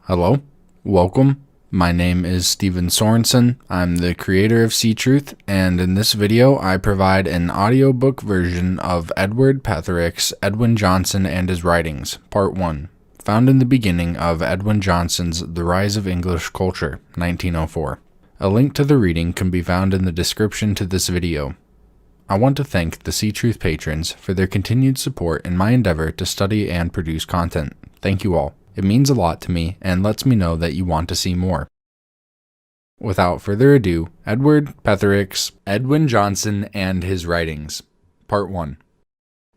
Hello, welcome. My name is Edwin Sorensen. I'm the creator of Ctruth, and in this video I provide an audiobook version of Edward Petherick's Edwin Johnson and His Writings, Part 1, found in the beginning of Edwin Johnson's The Rise of English Culture, 1904. A link to the reading can be found in the description to this video. I want to thank the Ctruth patrons for their continued support in my endeavor to study and produce content. Thank you all. It means a lot to me and lets me know that you want to see more. Without further ado, Edward Petherick's Edwin Johnson and His Writings, Part 1.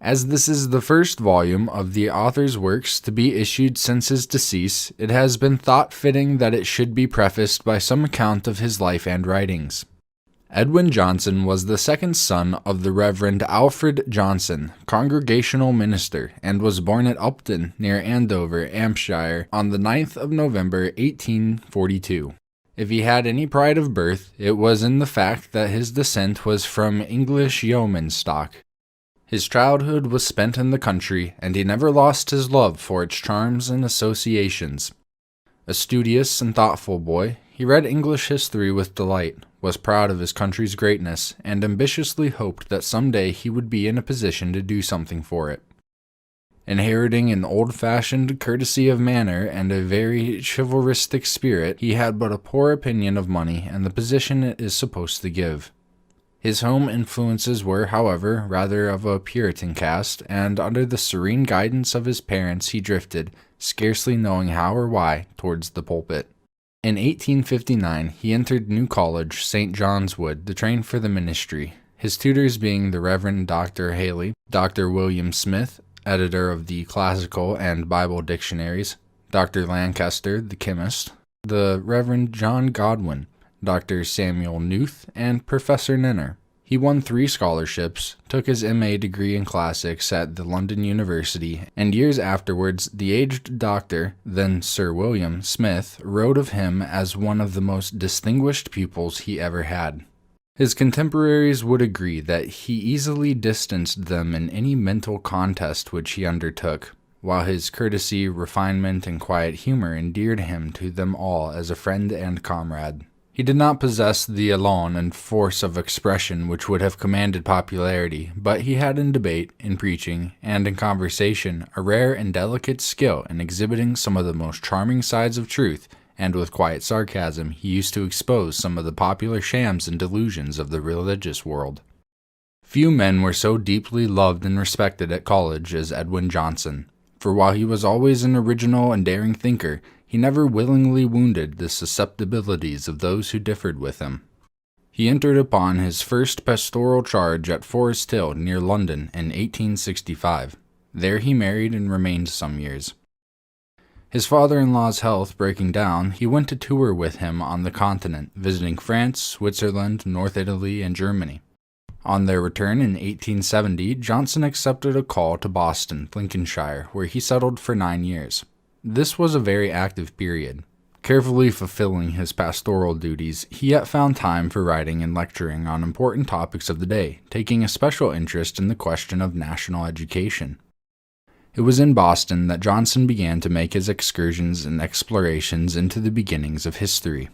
As this is the first volume of the author's works to be issued since his decease, it has been thought fitting that it should be prefaced by some account of his life and writings. Edwin Johnson was the second son of the Reverend Alfred Johnson, Congregational minister, and was born at Upton, near Andover, Hampshire, on the 9th of November, 1842. If he had any pride of birth, it was in the fact that his descent was from English yeoman stock. His childhood was spent in the country, and he never lost his love for its charms and associations. A studious and thoughtful boy, he read English history with delight, was proud of his country's greatness, and ambitiously hoped that someday he would be in a position to do something for it. Inheriting an old-fashioned courtesy of manner and a very chivalristic spirit, he had but a poor opinion of money and the position it is supposed to give. His home influences were, however, rather of a Puritan cast, and under the serene guidance of his parents he drifted, scarcely knowing how or why, towards the pulpit. In 1859, he entered New College, St. John's Wood, to train for the ministry, his tutors being the Reverend Dr. Haley, Dr. William Smith, editor of the Classical and Bible dictionaries, Dr. Lancaster, the chemist, the Reverend John Godwin, Dr. Samuel Newth, and Professor Nenner. He won 3 scholarships, took his M.A. degree in classics at the London University, and years afterwards, the aged doctor, then Sir William Smith, wrote of him as one of the most distinguished pupils he ever had. His contemporaries would agree that he easily distanced them in any mental contest which he undertook, while his courtesy, refinement, and quiet humor endeared him to them all as a friend and comrade. He did not possess the élan and force of expression which would have commanded popularity, but he had in debate, in preaching, and in conversation a rare and delicate skill in exhibiting some of the most charming sides of truth, and with quiet sarcasm he used to expose some of the popular shams and delusions of the religious world. Few men were so deeply loved and respected at college as Edwin Johnson, for while he was always an original and daring thinker, he never willingly wounded the susceptibilities of those who differed with him. He entered upon his first pastoral charge at Forest Hill, near London, in 1865. There he married and remained some years. His father-in-law's health breaking down, he went to tour with him on the continent, visiting France, Switzerland, North Italy, and Germany. On their return in 1870, Johnson accepted a call to Boston, Lincolnshire, where he settled for 9 years. This was a very active period. Carefully fulfilling his pastoral duties, he yet found time for writing and lecturing on important topics of the day, taking a special interest in the question of national education. It was in Boston that Johnson began to make his excursions and explorations into the beginnings of history.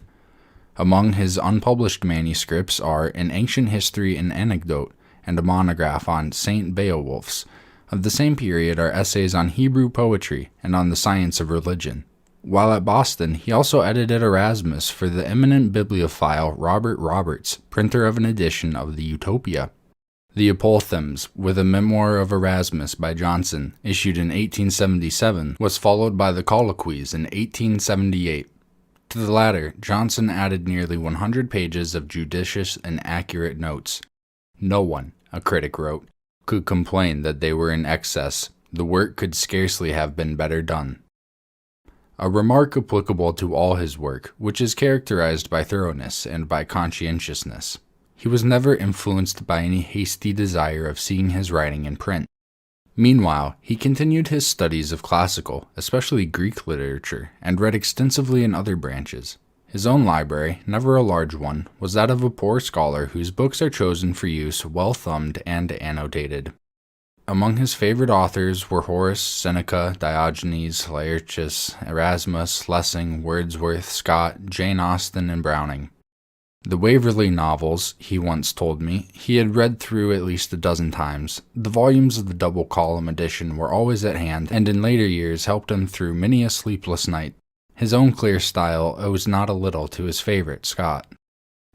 Among his unpublished manuscripts are An Ancient History and Anecdote and a monograph on St. Beowulfs. Of the same period are essays on Hebrew poetry and on the science of religion. While at Boston, he also edited Erasmus for the eminent bibliophile Robert Roberts, printer of an edition of the Utopia. The Apophthegms, with a memoir of Erasmus by Johnson, issued in 1877, was followed by the Colloquies in 1878. To the latter, Johnson added nearly 100 pages of judicious and accurate notes. No one, a critic wrote, could complain that they were in excess. The work could scarcely have been better done. A remark applicable to all his work, which is characterized by thoroughness and by conscientiousness. He was never influenced by any hasty desire of seeing his writing in print. Meanwhile, he continued his studies of classical, especially Greek literature, and read extensively in other branches. His own library, never a large one, was that of a poor scholar whose books are chosen for use well thumbed and annotated. Among his favorite authors were Horace, Seneca, Diogenes, Laertius, Erasmus, Lessing, Wordsworth, Scott, Jane Austen, and Browning. The Waverley novels, he once told me, he had read through at least a dozen times. The volumes of the double-column edition were always at hand, and in later years helped him through many a sleepless night. His own clear style owes not a little to his favorite, Scott.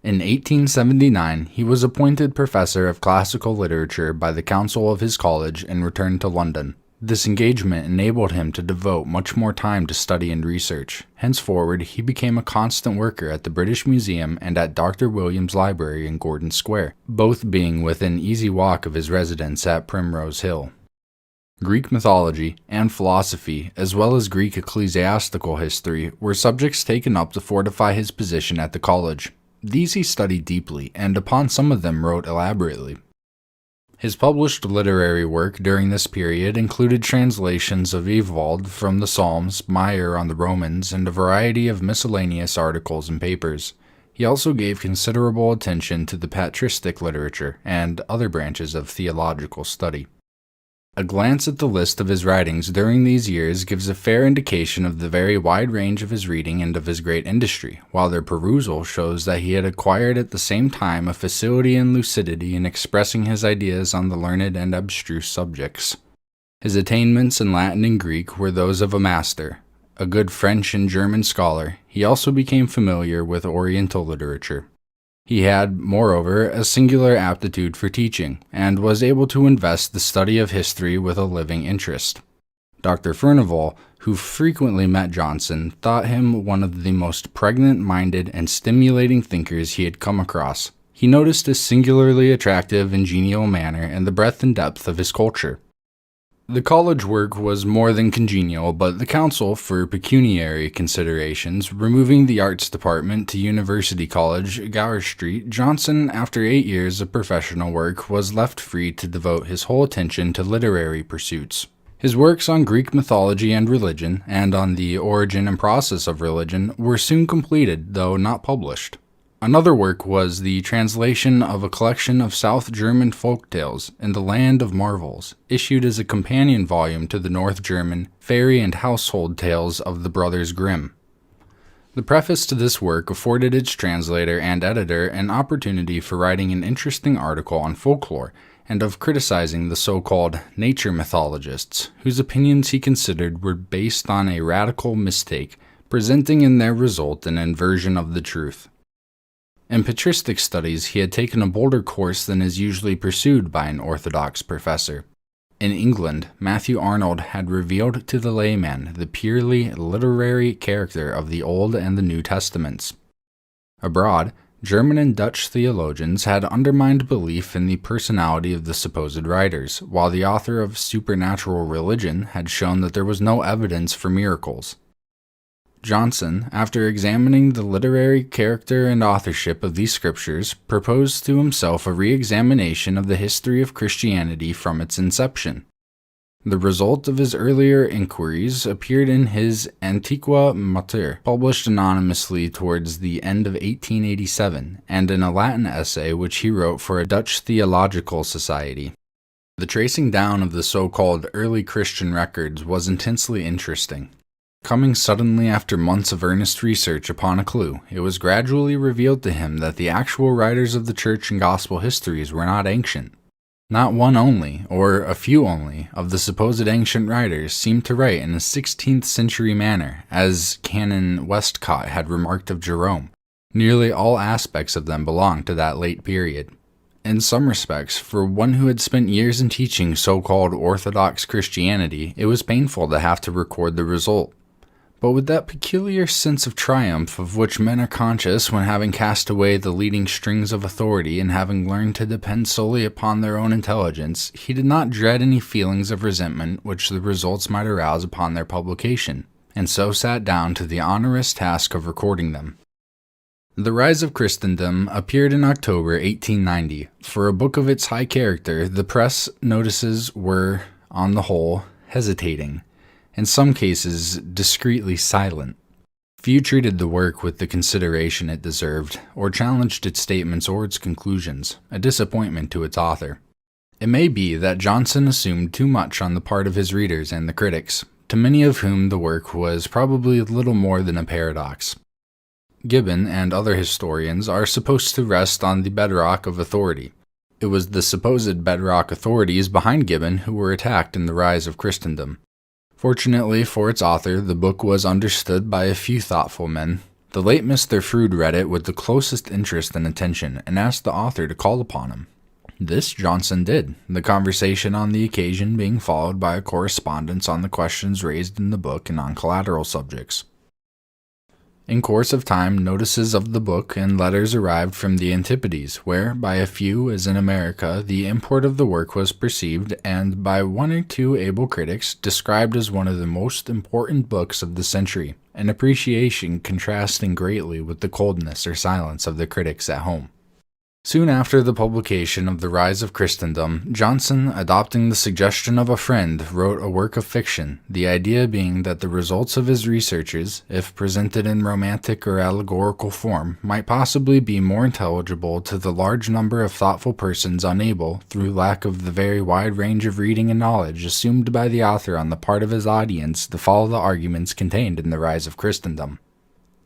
In 1879, he was appointed professor of classical literature by the council of his college and returned to London. This engagement enabled him to devote much more time to study and research. Henceforward, he became a constant worker at the British Museum and at Dr. Williams' Library in Gordon Square, both being within easy walk of his residence at Primrose Hill. Greek mythology and philosophy, as well as Greek ecclesiastical history, were subjects taken up to fortify his position at the college. These he studied deeply, and upon some of them wrote elaborately. His published literary work during this period included translations of Ewald from the Psalms, Meyer on the Romans, and a variety of miscellaneous articles and papers. He also gave considerable attention to the patristic literature and other branches of theological study. A glance at the list of his writings during these years gives a fair indication of the very wide range of his reading and of his great industry, while their perusal shows that he had acquired at the same time a facility and lucidity in expressing his ideas on the learned and abstruse subjects. His attainments in Latin and Greek were those of a master. A good French and German scholar, he also became familiar with Oriental literature. He had, moreover, a singular aptitude for teaching, and was able to invest the study of history with a living interest. Dr. Furnivall, who frequently met Johnson, thought him one of the most pregnant-minded and stimulating thinkers he had come across. He noticed his singularly attractive and genial manner and the breadth and depth of his culture. The college work was more than congenial, but the council, for pecuniary considerations, removing the arts department to University College, Gower Street, Johnson, after 8 years of professional work, was left free to devote his whole attention to literary pursuits. His works on Greek mythology and religion, and on the origin and process of religion, were soon completed, though not published. Another work was the translation of a collection of South German folk tales in the Land of Marvels, issued as a companion volume to the North German fairy and household tales of the Brothers Grimm. The preface to this work afforded its translator and editor an opportunity for writing an interesting article on folklore and of criticizing the so-called nature mythologists, whose opinions he considered were based on a radical mistake, presenting in their result an inversion of the truth. In patristic studies, he had taken a bolder course than is usually pursued by an orthodox professor. In England, Matthew Arnold had revealed to the layman the purely literary character of the Old and the New Testaments. Abroad, German and Dutch theologians had undermined belief in the personality of the supposed writers, while the author of Supernatural Religion had shown that there was no evidence for miracles. Johnson, after examining the literary character and authorship of these scriptures, proposed to himself a re-examination of the history of Christianity from its inception. The result of his earlier inquiries appeared in his Antiqua Mater, published anonymously towards the end of 1887, and in a Latin essay which he wrote for a Dutch theological society. The tracing down of the so-called early Christian records was intensely interesting. Coming suddenly after months of earnest research upon a clue, it was gradually revealed to him that the actual writers of the church and gospel histories were not ancient. Not one only, or a few only, of the supposed ancient writers seemed to write in a 16th century manner, as Canon Westcott had remarked of Jerome. Nearly all aspects of them belonged to that late period. In some respects, for one who had spent years in teaching so-called Orthodox Christianity, it was painful to have to record the result. But with that peculiar sense of triumph of which men are conscious when having cast away the leading strings of authority and having learned to depend solely upon their own intelligence, he did not dread any feelings of resentment which the results might arouse upon their publication, and so sat down to the onerous task of recording them. The Rise of Christendom appeared in October 1890. For a book of its high character, the press notices were, on the whole, hesitating. In some cases, discreetly silent. Few treated the work with the consideration it deserved, or challenged its statements or its conclusions, a disappointment to its author. It may be that Johnson assumed too much on the part of his readers and the critics, to many of whom the work was probably little more than a paradox. Gibbon and other historians are supposed to rest on the bedrock of authority. It was the supposed bedrock authorities behind Gibbon who were attacked in the rise of Christendom. Fortunately for its author, the book was understood by a few thoughtful men. The late Mr. Froude read it with the closest interest and attention and asked the author to call upon him. This Johnson did, the conversation on the occasion being followed by a correspondence on the questions raised in the book and on collateral subjects. In course of time, notices of the book and letters arrived from the Antipodes, where, by a few, as in America, the import of the work was perceived, and by one or two able critics, described as one of the most important books of the century, an appreciation contrasting greatly with the coldness or silence of the critics at home. Soon after the publication of The Rise of Christendom, Johnson, adopting the suggestion of a friend, wrote a work of fiction, the idea being that the results of his researches, if presented in romantic or allegorical form, might possibly be more intelligible to the large number of thoughtful persons unable, through lack of the very wide range of reading and knowledge assumed by the author on the part of his audience, to follow the arguments contained in The Rise of Christendom.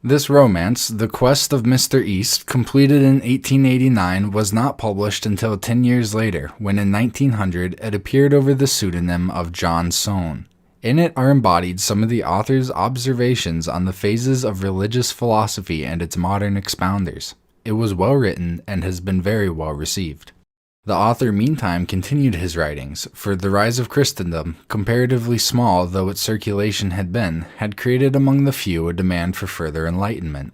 This romance, The Quest of Mr. East, completed in 1889, was not published until 10 years later, when in 1900 it appeared over the pseudonym of John Soane. In it are embodied some of the author's observations on the phases of religious philosophy and its modern expounders. It was well written and has been very well received. The author meantime continued his writings, for The Rise of Christendom, comparatively small though its circulation had been, had created among the few a demand for further enlightenment.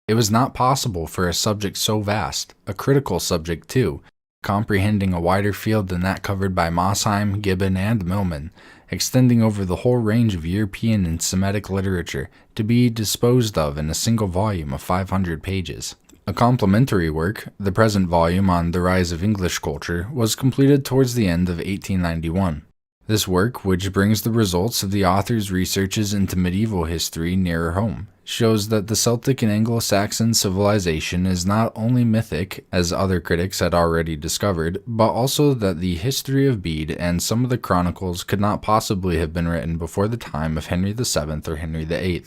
It was not possible for a subject so vast, a critical subject too, comprehending a wider field than that covered by Mosheim, Gibbon, and Milman, extending over the whole range of European and Semitic literature, to be disposed of in a single volume of 500 pages. A complementary work, the present volume on The Rise of English Culture, was completed towards the end of 1891. This work, which brings the results of the author's researches into medieval history nearer home, shows that the Celtic and Anglo-Saxon civilization is not only mythic, as other critics had already discovered, but also that the history of Bede and some of the chronicles could not possibly have been written before the time of Henry VII or Henry VIII.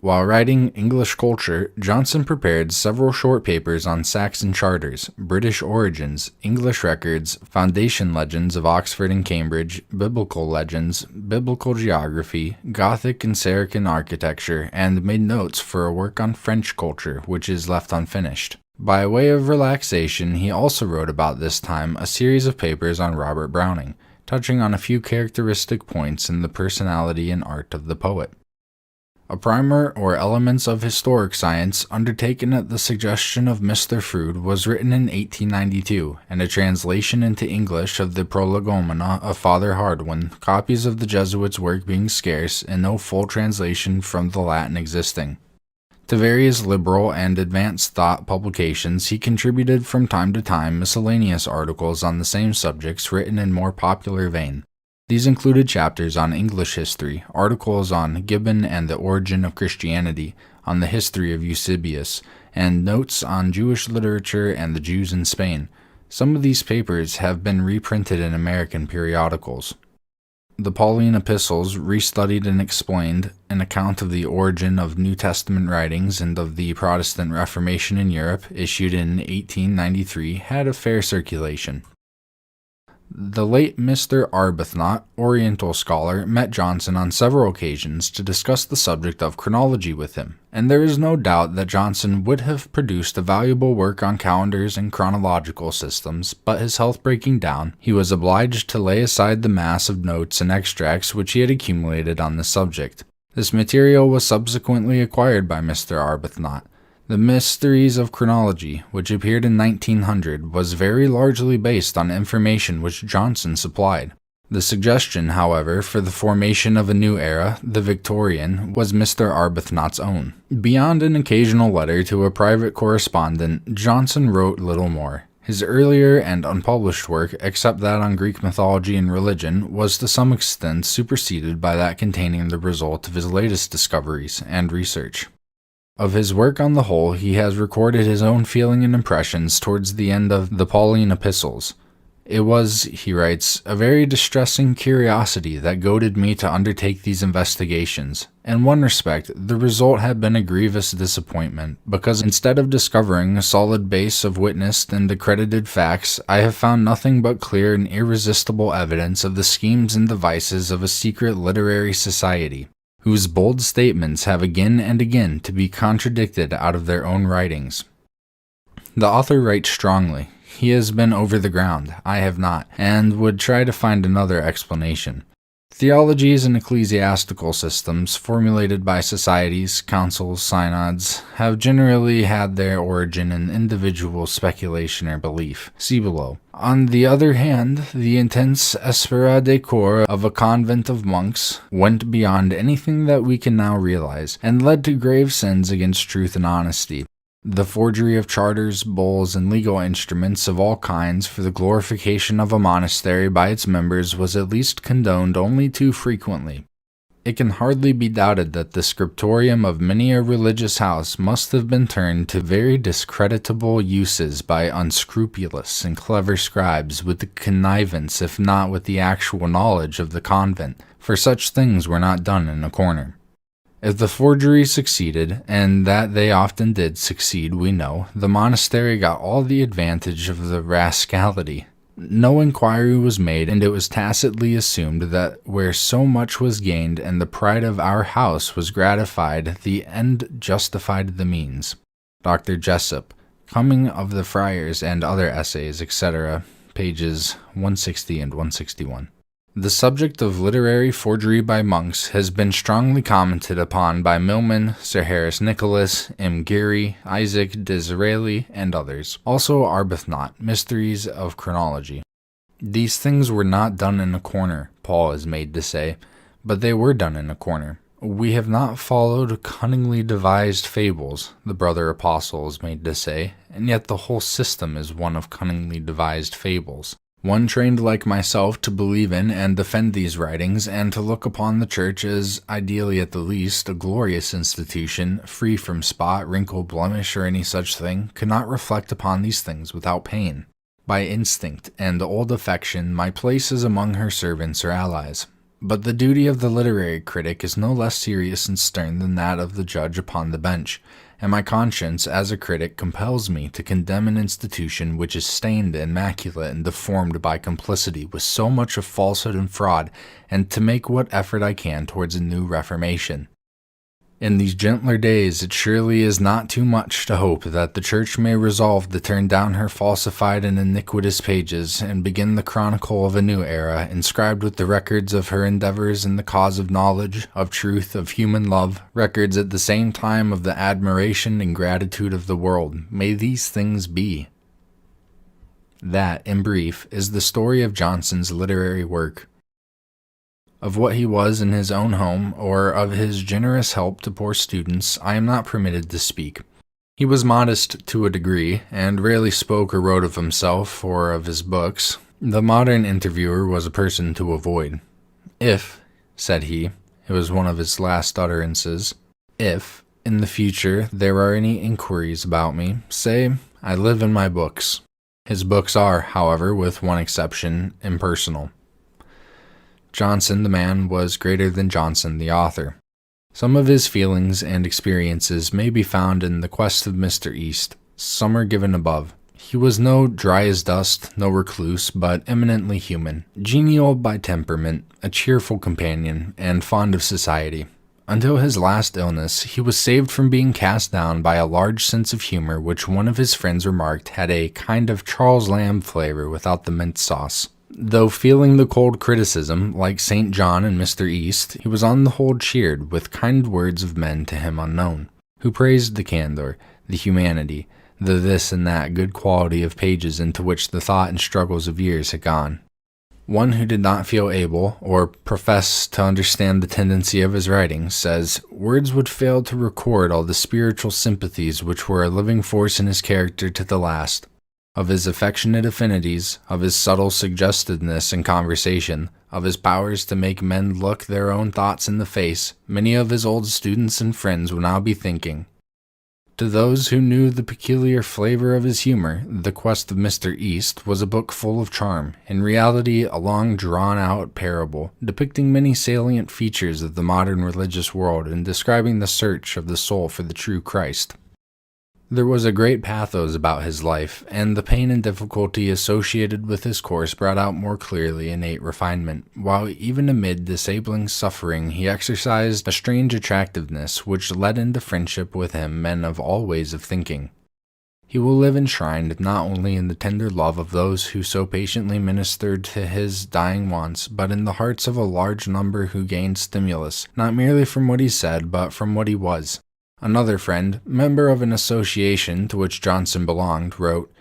While writing English Culture, Johnson prepared several short papers on Saxon charters, British origins, English records, foundation legends of Oxford and Cambridge, biblical legends, biblical geography, Gothic and Saracen architecture, and made notes for a work on French culture, which is left unfinished. By way of relaxation, he also wrote about this time a series of papers on Robert Browning, touching on a few characteristic points in the personality and art of the poet. A primer or Elements of Historic Science, undertaken at the suggestion of Mr. Froude, was written in 1892, and a translation into English of the Prolegomena of Father Hardwin, copies of the Jesuits' work being scarce, and no full translation from the Latin existing. To various liberal and advanced thought publications, he contributed from time to time miscellaneous articles on the same subjects written in more popular vein. These included chapters on English history, articles on Gibbon and the origin of Christianity, on the history of Eusebius, and notes on Jewish literature and the Jews in Spain. Some of these papers have been reprinted in American periodicals. The Pauline Epistles, restudied and explained, an account of the origin of New Testament writings and of the Protestant Reformation in Europe, issued in 1893, had a fair circulation. The late Mr. Arbuthnot, Oriental scholar, met Johnson on several occasions to discuss the subject of chronology with him, and there is no doubt that Johnson would have produced a valuable work on calendars and chronological systems, but his health breaking down, he was obliged to lay aside the mass of notes and extracts which he had accumulated on the subject. This material was subsequently acquired by Mr. Arbuthnot. The Mysteries of Chronology, which appeared in 1900, was very largely based on information which Johnson supplied. The suggestion, however, for the formation of a new era, the Victorian, was Mr. Arbuthnot's own. Beyond an occasional letter to a private correspondent, Johnson wrote little more. His earlier and unpublished work, except that on Greek mythology and religion, was to some extent superseded by that containing the result of his latest discoveries and research. Of his work on the whole, he has recorded his own feeling and impressions towards the end of the Pauline Epistles. It was, he writes, a very distressing curiosity that goaded me to undertake these investigations. In one respect, the result had been a grievous disappointment, because instead of discovering a solid base of witnessed and accredited facts, I have found nothing but clear and irresistible evidence of the schemes and devices of a secret literary society, whose bold statements have again and again to be contradicted out of their own writings. The author writes strongly. He has been over the ground, I have not, and would try to find another explanation. Theologies and ecclesiastical systems formulated by societies, councils, synods have generally had their origin in individual speculation or belief. See below. On the other hand, the intense esprit de corps of a convent of monks went beyond anything that we can now realize, and led to grave sins against truth and honesty. The forgery of charters, bulls, and legal instruments of all kinds for the glorification of a monastery by its members was at least condoned only too frequently. It can hardly be doubted that the scriptorium of many a religious house must have been turned to very discreditable uses by unscrupulous and clever scribes with the connivance, if not with the actual knowledge of the convent, for such things were not done in a corner. If the forgery succeeded, and that they often did succeed, we know, the monastery got all the advantage of the rascality. No inquiry was made, and it was tacitly assumed that where so much was gained and the pride of our house was gratified, the end justified the means. Dr. Jessup, Coming of the Friars and Other Essays, etc., pages 160 and 161. The subject of literary forgery by monks has been strongly commented upon by Milman, Sir Harris Nicholas, M. Geary, Isaac Disraeli, and others. Also Arbuthnot, Mysteries of Chronology. These things were not done in a corner, Paul is made to say, but they were done in a corner. We have not followed cunningly devised fables, the brother apostle is made to say, and yet the whole system is one of cunningly devised fables. One trained like myself to believe in and defend these writings, and to look upon the Church as, ideally at the least, a glorious institution, free from spot, wrinkle, blemish, or any such thing, could not reflect upon these things without pain. By instinct and old affection, my place is among her servants or allies. But the duty of the literary critic is no less serious and stern than that of the judge upon the bench, and my conscience as a critic compels me to condemn an institution which is stained, immaculate, and deformed by complicity with so much of falsehood and fraud, and to make what effort I can towards a new reformation. In these gentler days, it surely is not too much to hope that the Church may resolve to turn down her falsified and iniquitous pages, and begin the chronicle of a new era, inscribed with the records of her endeavors in the cause of knowledge, of truth, of human love, records at the same time of the admiration and gratitude of the world. May these things be. That, in brief, is the story of Johnson's literary work. Of what he was in his own home, or of his generous help to poor students, I am not permitted to speak. He was modest to a degree, and rarely spoke or wrote of himself or of his books. The modern interviewer was a person to avoid. If, said he, it was one of his last utterances, if, in the future, there are any inquiries about me, say, I live in my books. His books are, however, with one exception, impersonal. Johnson, the man, was greater than Johnson, the author. Some of his feelings and experiences may be found in The Quest of Mr. East. Some are given above. He was no dry as dust, no recluse, but eminently human, genial by temperament, a cheerful companion, and fond of society. Until his last illness, he was saved from being cast down by a large sense of humor which one of his friends remarked had a kind of Charles Lamb flavor without the mint sauce. Though feeling the cold criticism, like St. John and Mr. East, he was on the whole cheered with kind words of men to him unknown, who praised the candor, the humanity, the this and that good quality of pages into which the thought and struggles of years had gone. One who did not feel able, or profess to understand the tendency of his writing, says, words would fail to record all the spiritual sympathies which were a living force in his character to the last. Of his affectionate affinities, of his subtle suggestiveness in conversation, of his powers to make men look their own thoughts in the face, many of his old students and friends will now be thinking, To those who knew the peculiar flavor of his humor, The Quest of Mr. East was a book full of charm, in reality a long drawn-out parable, depicting many salient features of the modern religious world and describing the search of the soul for the true Christ. There was a great pathos about his life, and the pain and difficulty associated with his course brought out more clearly innate refinement, while even amid disabling suffering he exercised a strange attractiveness which led into friendship with him men of all ways of thinking. He will live enshrined not only in the tender love of those who so patiently ministered to his dying wants, but in the hearts of a large number who gained stimulus, not merely from what he said, but from what he was. Another friend, member of an association to which Johnson belonged, wrote,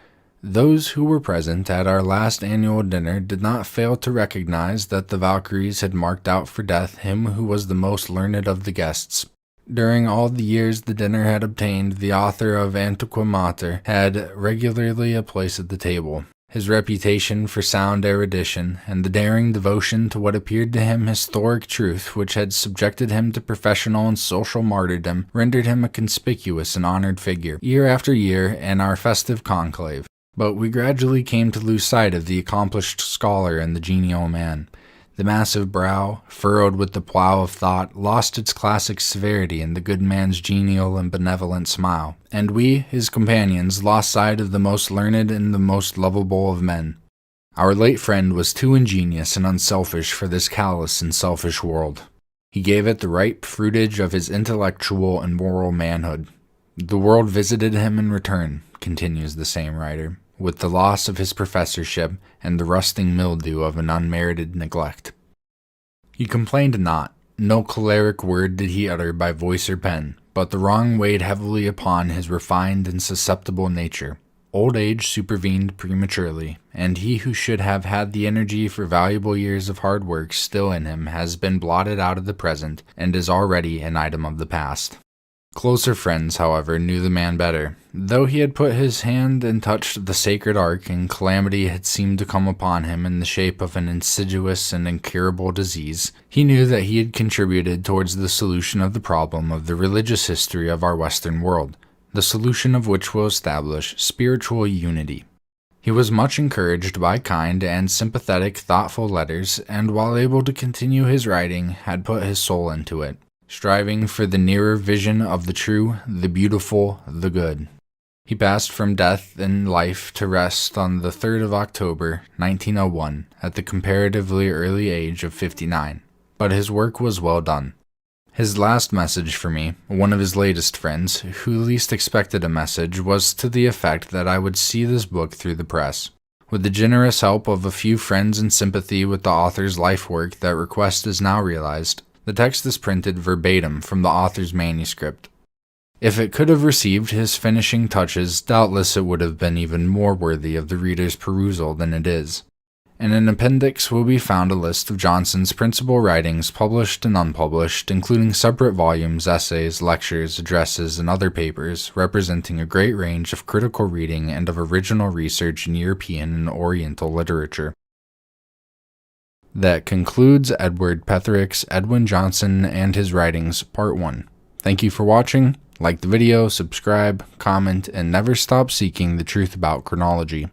"Those who were present at our last annual dinner did not fail to recognize that the Valkyries had marked out for death him who was the most learned of the guests. During all the years the dinner had obtained, the author of Antiqua Mater had regularly a place at the table. His reputation for sound erudition, and the daring devotion to what appeared to him historic truth which had subjected him to professional and social martyrdom, rendered him a conspicuous and honored figure, year after year, in our festive conclave. But we gradually came to lose sight of the accomplished scholar and the genial man. The massive brow, furrowed with the plough of thought, lost its classic severity in the good man's genial and benevolent smile, and we, his companions, lost sight of the most learned and the most lovable of men. Our late friend was too ingenious and unselfish for this callous and selfish world. He gave it the ripe fruitage of his intellectual and moral manhood. The world visited him in return," continues the same writer, "with the loss of his professorship and the rusting mildew of an unmerited neglect. He complained not, no choleric word did he utter by voice or pen, but the wrong weighed heavily upon his refined and susceptible nature. Old age supervened prematurely, and he who should have had the energy for valuable years of hard work still in him has been blotted out of the present, and is already an item of the past." Closer friends, however, knew the man better. Though he had put his hand and touched the sacred ark, and calamity had seemed to come upon him in the shape of an insidious and incurable disease, he knew that he had contributed towards the solution of the problem of the religious history of our Western world, the solution of which will establish spiritual unity. He was much encouraged by kind and sympathetic, thoughtful letters, and while able to continue his writing, had put his soul into it, striving for the nearer vision of the true, the beautiful, the good. He passed from death in life to rest on the 3rd of October, 1901, at the comparatively early age of 59, but his work was well done. His last message for me, one of his latest friends, who least expected a message, was to the effect that I would see this book through the press. With the generous help of a few friends in sympathy with the author's life work, that request is now realized. The text is printed verbatim from the author's manuscript. If it could have received his finishing touches, doubtless it would have been even more worthy of the reader's perusal than it is. In an appendix will be found a list of Johnson's principal writings, published and unpublished, including separate volumes, essays, lectures, addresses, and other papers, representing a great range of critical reading and of original research in European and Oriental literature. That concludes Edward Petherick's Edwin Johnson and His Writings, Part 1. Thank you for watching. Like the video, subscribe, comment, and never stop seeking the truth about chronology.